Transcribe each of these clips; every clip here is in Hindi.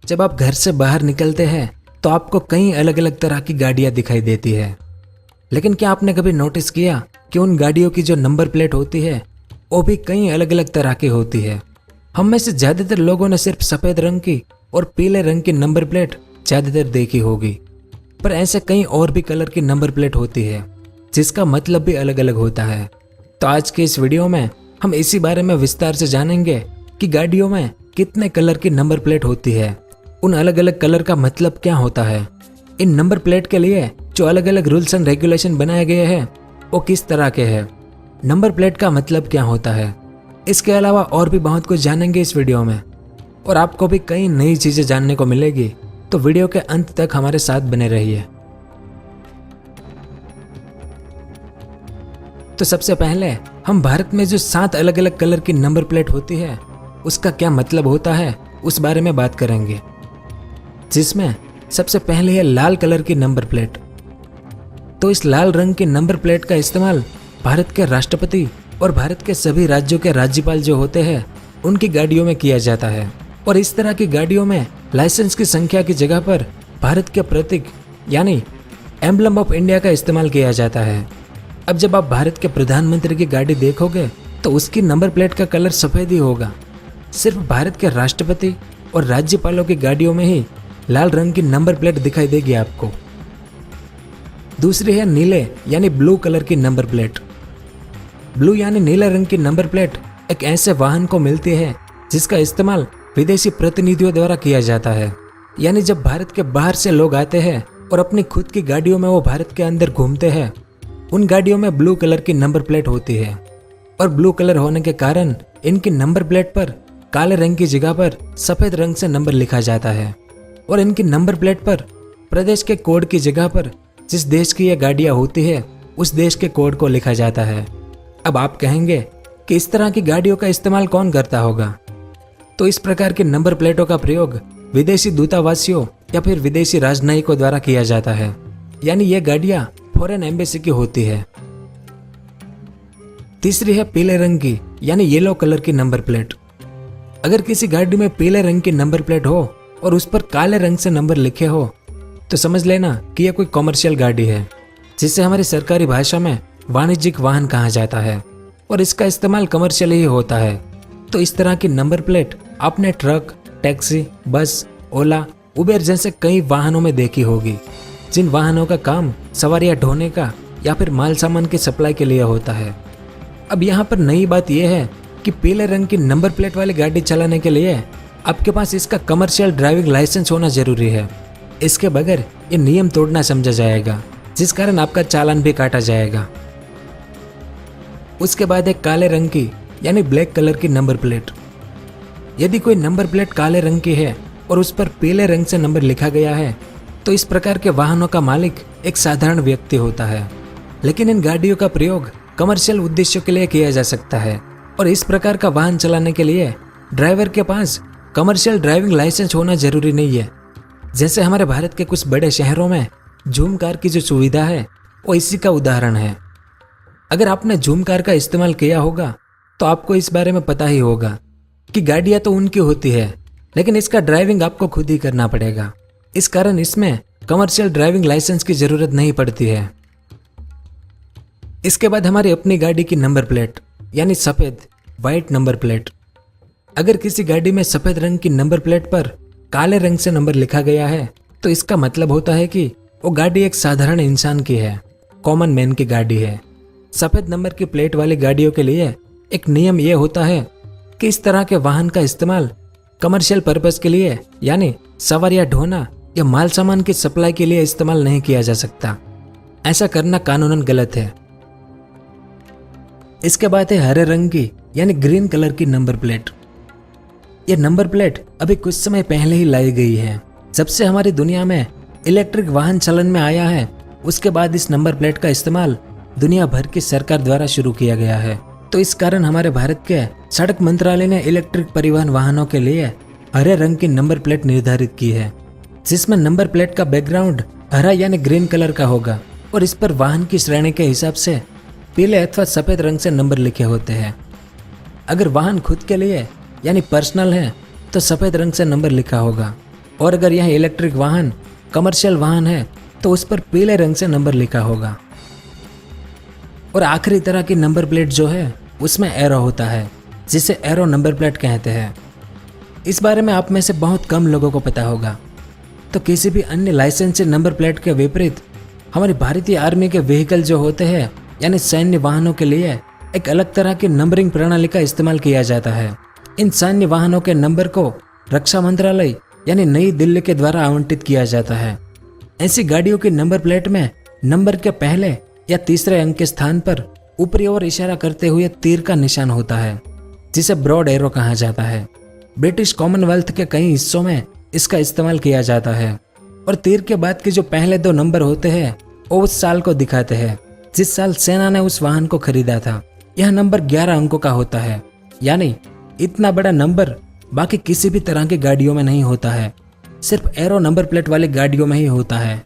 जब आप घर से बाहर निकलते हैं तो आपको कई अलग अलग तरह की गाड़ियां दिखाई देती है। लेकिन क्या आपने कभी नोटिस किया कि उन गाड़ियों की जो नंबर प्लेट होती है वो भी कई अलग अलग तरह की होती है। हम में से ज्यादातर लोगों ने सिर्फ सफेद रंग की और पीले रंग की नंबर प्लेट ज्यादातर देखी होगी, पर ऐसे कई और भी कलर की नंबर प्लेट होती है जिसका मतलब भी अलग अलग होता है। तो आज के इस वीडियो में हम इसी बारे में विस्तार से जानेंगे कि गाड़ियों में कितने कलर की नंबर प्लेट होती है, उन अलग अलग कलर का मतलब क्या होता है, इन नंबर प्लेट के लिए जो अलग अलग रूल्स एंड रेगुलेशन बनाए गए हैं वो किस तरह के हैं, नंबर प्लेट का मतलब क्या होता है। इसके अलावा और भी बहुत कुछ जानेंगे इस वीडियो में और आपको भी कई नई चीजें जानने को मिलेगी, तो वीडियो के अंत तक हमारे साथ बने रहिए। तो सबसे पहले हम भारत में जो 7 अलग अलग कलर की नंबर प्लेट होती है उसका क्या मतलब होता है उस बारे में बात करेंगे, जिसमें सबसे पहले है लाल कलर की नंबर प्लेट। तो इस लाल रंग की नंबर प्लेट का इस्तेमाल भारत के राष्ट्रपति और भारत के सभी राज्यों के राज्यपाल जो होते हैं उनकी गाड़ियों में किया जाता है, और इस तरह की गाड़ियों में लाइसेंस की संख्या की जगह पर भारत के प्रतीक यानी एम्बलम ऑफ इंडिया का इस्तेमाल किया जाता है। अब जब आप भारत के प्रधानमंत्री की गाड़ी देखोगे तो उसकी नंबर प्लेट का कलर सफेद ही होगा। सिर्फ भारत के राष्ट्रपति और राज्यपालों की गाड़ियों में ही लाल रंग की नंबर प्लेट दिखाई देगी आपको। दूसरी है नीले यानी ब्लू कलर की नंबर प्लेट। ब्लू यानी नीले रंग की नंबर प्लेट एक ऐसे वाहन को मिलती है जिसका इस्तेमाल विदेशी प्रतिनिधियों द्वारा किया जाता है। यानी जब भारत के बाहर से लोग आते हैं और अपनी खुद की गाड़ियों में वो भारत के अंदर घूमते हैं, उन गाड़ियों में ब्लू कलर की नंबर प्लेट होती है, और ब्लू कलर होने के कारण इनकी नंबर प्लेट पर काले रंग की जगह पर सफेद रंग से नंबर लिखा जाता है, और इनकी नंबर प्लेट पर प्रदेश के कोड की जगह पर जिस देश की ये गाड़ियां होती है उस देश के कोड को लिखा जाता है। अब आप कहेंगे कि इस तरह की गाड़ियों का इस्तेमाल कौन करता होगा, तो इस प्रकार के नंबर प्लेटों का प्रयोग विदेशी दूतावासियों या फिर विदेशी राजनयिकों द्वारा किया जाता है। यानी ये गाड़ियां फॉरेन एम्बेसी की होती है। तीसरी है पीले रंग की यानी येलो कलर की नंबर प्लेट। अगर किसी गाड़ी में पीले रंग की नंबर प्लेट हो और उस पर काले रंग से नंबर लिखे हो तो समझ लेना कि यह कोई कॉमर्शियल गाड़ी है, जिसे हमारी सरकारी भाषा में वाणिज्यिक वाहन कहा जाता है, और इसका इस्तेमाल कमर्शियल ही होता है। तो इस तरह की नंबर प्लेट आपने ट्रक, टैक्सी, बस, ओला, उबेर जैसे कई वाहनों में देखी होगी, जिन वाहनों का काम सवारियां ढोने का या फिर माल सामान की सप्लाई के लिए होता है। अब यहाँ पर नई बात यह है कि पीले रंग की नंबर प्लेट वाली गाड़ी चलाने के लिए आपके पास इसका कमर्शियल ड्राइविंग लाइसेंस होना जरूरी है। इसके बगैर ये नियम तोड़ना समझा जाएगा, जिस कारण आपका चालान भी काटा जाएगा। उसके बाद है काले रंग की यानी ब्लैक कलर की नंबर प्लेट। यदि कोई नंबर प्लेट काले रंग की है और उस पर पीले रंग से नंबर लिखा गया है तो इस प्रकार के वाहनों का मालिक एक साधारण व्यक्ति होता है, लेकिन इन गाड़ियों का प्रयोग कमर्शियल उद्देश्यों के लिए किया जा सकता है, और इस प्रकार का वाहन चलाने के लिए ड्राइवर के पास कमर्शियल ड्राइविंग लाइसेंस होना जरूरी नहीं है। जैसे हमारे भारत के कुछ बड़े शहरों में जूम कार की जो सुविधा है वो इसी का उदाहरण है। अगर आपने जूम कार का इस्तेमाल किया होगा तो आपको इस बारे में पता ही होगा कि गाड़ियां तो उनकी होती है, लेकिन इसका ड्राइविंग आपको खुद ही करना पड़ेगा। इस कारण इसमें कमर्शियल ड्राइविंग लाइसेंस की जरूरत नहीं पड़ती है। इसके बाद हमारी अपनी गाड़ी की नंबर प्लेट यानी सफेद व्हाइट नंबर प्लेट। अगर किसी गाड़ी में सफेद रंग की नंबर प्लेट पर काले रंग से नंबर लिखा गया है तो इसका मतलब होता है कि वो गाड़ी एक साधारण इंसान की है, कॉमन मैन की गाड़ी है। सफेद नंबर की प्लेट वाली गाड़ियों के लिए एक नियम यह होता है कि इस तरह के वाहन का इस्तेमाल कमर्शियल पर्पस के लिए यानी सवारियां ढोना या माल सामान की सप्लाई के लिए इस्तेमाल नहीं किया जा सकता। ऐसा करना कानूनन गलत है। इसके बाद है हरे रंग की यानी ग्रीन कलर की नंबर प्लेट। यह नंबर प्लेट अभी कुछ समय पहले ही लाई गई है। जब से हमारी दुनिया में इलेक्ट्रिक वाहन चलन में आया है उसके बाद इस नंबर प्लेट का इस्तेमाल दुनिया भर की सरकार द्वारा शुरू किया गया है। तो इस कारण हमारे भारत के सड़क मंत्रालय ने इलेक्ट्रिक परिवहन वाहनों के लिए हरे रंग की नंबर प्लेट निर्धारित की है, जिसमें नंबर प्लेट का बैकग्राउंड हरा यानी ग्रीन कलर का होगा और इस पर वाहन की श्रेणी के हिसाब से पीले अथवा सफेद रंग से नंबर लिखे होते हैं। अगर वाहन खुद के लिए यानी पर्सनल है तो सफेद रंग से नंबर लिखा होगा, और अगर यहाँ इलेक्ट्रिक वाहन, कमर्शियल वाहन है तो उस पर पीले रंग से नंबर लिखा होगा। और आखिरी तरह की नंबर प्लेट जो है उसमें एरो होता है, जिसे एरो नंबर प्लेट कहते हैं। इस बारे में आप में से बहुत कम लोगों को पता होगा। तो किसी भी अन्य लाइसेंस नंबर प्लेट के विपरीत हमारी भारतीय आर्मी के व्हीकल जो होते हैं यानी सैन्य वाहनों के लिए एक अलग तरह की नंबरिंग प्रणाली का इस्तेमाल किया जाता है। इन सैन्य वाहनों के नंबर को रक्षा मंत्रालय यानी नई दिल्ली के द्वारा आवंटित किया जाता है। ऐसी गाड़ियों की नंबर प्लेट में नंबर के पहले या तीसरे अंक के स्थान पर ऊपरी ओर इशारा करते हुए तीर का निशान होता है, जिसे ब्रॉड एरो कहा जाता है। ब्रिटिश कॉमनवेल्थ के कई हिस्सों में इसका इस्तेमाल किया जाता है। और तीर के बाद के जो पहले 2 नंबर होते हैं वो उस साल को दिखाते हैं जिस साल सेना ने उस वाहन को खरीदा था। यह नंबर 11 अंकों का होता है, यानी इतना बड़ा नंबर बाकी किसी भी तरह की गाड़ियों में नहीं होता है, सिर्फ एरो नंबर प्लेट वाली गाड़ियों में ही होता है।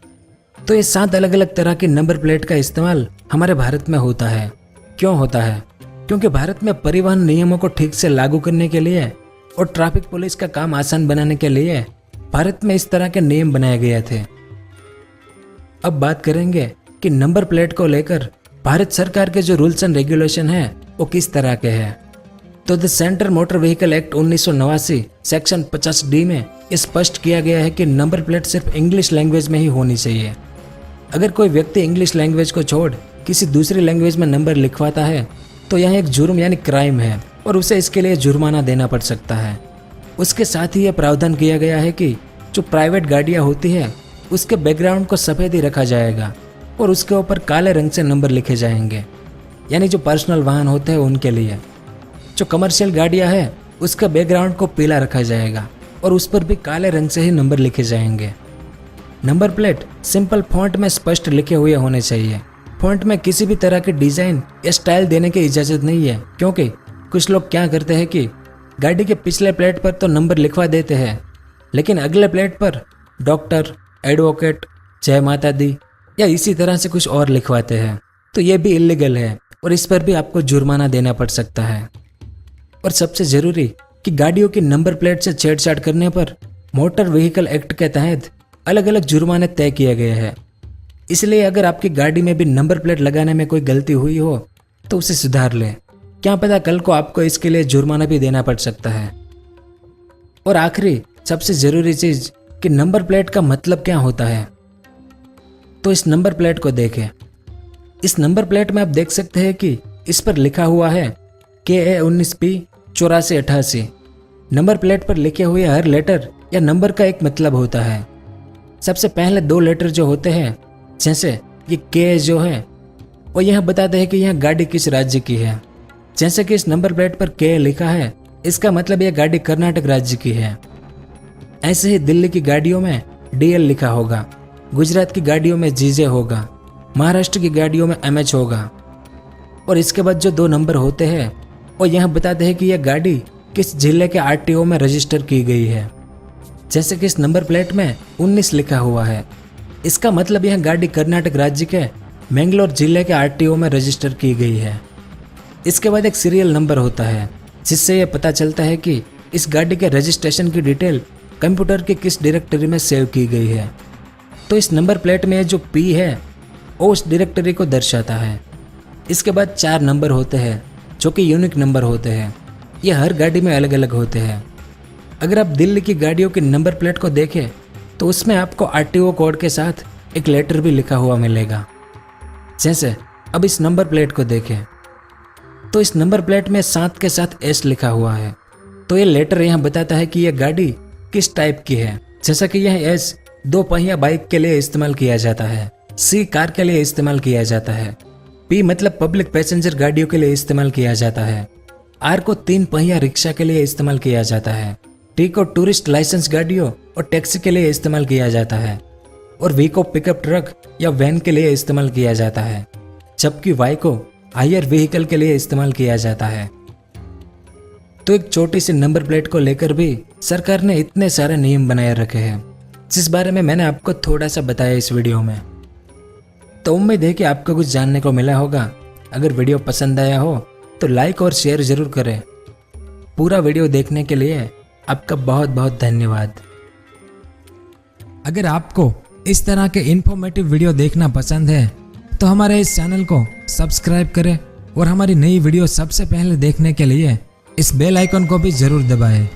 तो ये 7 अलग अलग तरह की नंबर प्लेट का इस्तेमाल हमारे भारत में होता है। क्यों होता है? क्योंकि भारत में परिवहन नियमों को ठीक से लागू करने के लिए और ट्रैफिक पुलिस का काम आसान बनाने के लिए भारत में इस तरह के नियम बनाए गए थे। अब बात करेंगे कि नंबर प्लेट को लेकर भारत सरकार के जो रूल्स एंड रेगुलेशन है वो किस तरह के हैं। तो the central motor vehicle act 1989 section 50D में स्पष्ट किया गया है कि नंबर प्लेट सिर्फ इंग्लिश लैंग्वेज में ही होनी चाहिए। अगर कोई व्यक्ति इंग्लिश लैंग्वेज को छोड़ किसी दूसरी लैंग्वेज में नंबर लिखवाता है तो यह एक जुर्म यानी क्राइम है और उसे इसके लिए जुर्माना देना पड़ सकता है। उसके साथ ही यह प्रावधान किया गया है कि जो प्राइवेट गाड़ियां होती है उसके बैकग्राउंड को सफ़ेद ही रखा जाएगा और उसके ऊपर काले रंग से नंबर लिखे जाएंगे, यानी जो पर्सनल वाहन होते हैं उनके लिए। जो कमर्शियल गाड़ियां हैं उसका बैकग्राउंड को पीला रखा जाएगा और उस पर भी काले रंग से ही नंबर लिखे जाएंगे। नंबर प्लेट सिंपल फॉन्ट में स्पष्ट लिखे हुए होने चाहिए। फॉन्ट में किसी भी तरह के डिजाइन या स्टाइल देने की इजाज़त नहीं है, क्योंकि कुछ लोग क्या करते हैं कि गाड़ी के पिछले प्लेट पर तो नंबर लिखवा देते हैं लेकिन अगले प्लेट पर डॉक्टर, एडवोकेट, जय माता दी या इसी तरह से कुछ और लिखवाते हैं। तो ये भी इलीगल है और इस पर भी आपको जुर्माना देना पड़ सकता है। और सबसे ज़रूरी कि गाड़ियों की नंबर प्लेट से छेड़छाड़ करने पर मोटर व्हीकल एक्ट के तहत अलग अलग जुर्माने तय किए गए हैं। इसलिए अगर आपकी गाड़ी में भी नंबर प्लेट लगाने में कोई गलती हुई हो तो उसे सुधार लें। क्या पता कल को आपको इसके लिए जुर्माना भी देना पड़ सकता है। और आखिरी सबसे ज़रूरी चीज़ कि नंबर प्लेट का मतलब क्या होता है। तो इस नंबर प्लेट को देखें। इस नंबर प्लेट में आप देख सकते हैं कि इस पर लिखा हुआ है KA 19P 8488। नंबर प्लेट पर लिखे हुए हर लेटर या नंबर का एक मतलब होता है। सबसे पहले 2 लेटर जो होते हैं, जैसे ये K जो है वो यह बताते हैं कि यह गाड़ी किस राज्य की है। जैसे कि इस नंबर प्लेट पर K लिखा है, इसका मतलब यह गाड़ी कर्नाटक राज्य की है। ऐसे ही दिल्ली की गाड़ियों में DL लिखा होगा, गुजरात की गाड़ियों में GJ होगा, महाराष्ट्र की गाड़ियों में MH होगा। और इसके बाद जो 2 नंबर होते हैं वो यह बताते हैं कि यह गाड़ी किस जिले के RTO में रजिस्टर की गई है। जैसे कि इस नंबर प्लेट में 19 लिखा हुआ है, इसका मतलब यह गाड़ी कर्नाटक राज्य के मैंगलोर जिले के RTO में रजिस्टर की गई है। इसके बाद एक सीरियल नंबर होता है जिससे यह पता चलता है कि इस गाड़ी के रजिस्ट्रेशन की डिटेल कंप्यूटर के किस डायरेक्टरी में सेव की गई है। तो इस नंबर प्लेट में जो P है वो उस डायरेक्टरी को दर्शाता है। इसके बाद 4 नंबर होते हैं जो कि यूनिक नंबर होते हैं। ये हर गाड़ी में अलग अलग होते हैं। अगर आप दिल्ली की गाड़ियों की नंबर प्लेट को देखें तो उसमें आपको RTO कोड के साथ एक लेटर भी लिखा हुआ मिलेगा। जैसे अब इस नंबर प्लेट को देखें तो इस नंबर प्लेट में 7 के साथ S लिखा हुआ है। तो ये लेटर यहाँ बताता है कि यह गाड़ी किस टाइप की है। जैसा कि यह S 2 पहिया बाइक के लिए इस्तेमाल किया जाता है, C कार के लिए इस्तेमाल किया जाता है, P मतलब पब्लिक पैसेंजर गाड़ियों के लिए इस्तेमाल किया जाता है, R को 3 पहिया रिक्शा के लिए इस्तेमाल किया जाता है, T को टूरिस्ट लाइसेंस गाड़ियों और टैक्सी के लिए इस्तेमाल किया जाता है और V को पिकअप ट्रक या वैन के लिए इस्तेमाल किया जाता है, जबकि Y को हायर व्हीकल के लिए इस्तेमाल किया जाता है। तो एक छोटी सी नंबर प्लेट को लेकर भी सरकार ने इतने सारे नियम बनाए रखे हैं, जिस बारे में मैंने आपको थोड़ा सा बताया इस वीडियो में। तो उम्मीद है कि आपको कुछ जानने को मिला होगा। अगर वीडियो पसंद आया हो तो लाइक और शेयर ज़रूर करें। पूरा वीडियो देखने के लिए आपका बहुत बहुत धन्यवाद। अगर आपको इस तरह के इन्फॉर्मेटिव वीडियो देखना पसंद है तो हमारे इस चैनल को सब्सक्राइब करें और हमारी नई वीडियो सबसे पहले देखने के लिए इस बेल आइकन को भी जरूर दबाएं।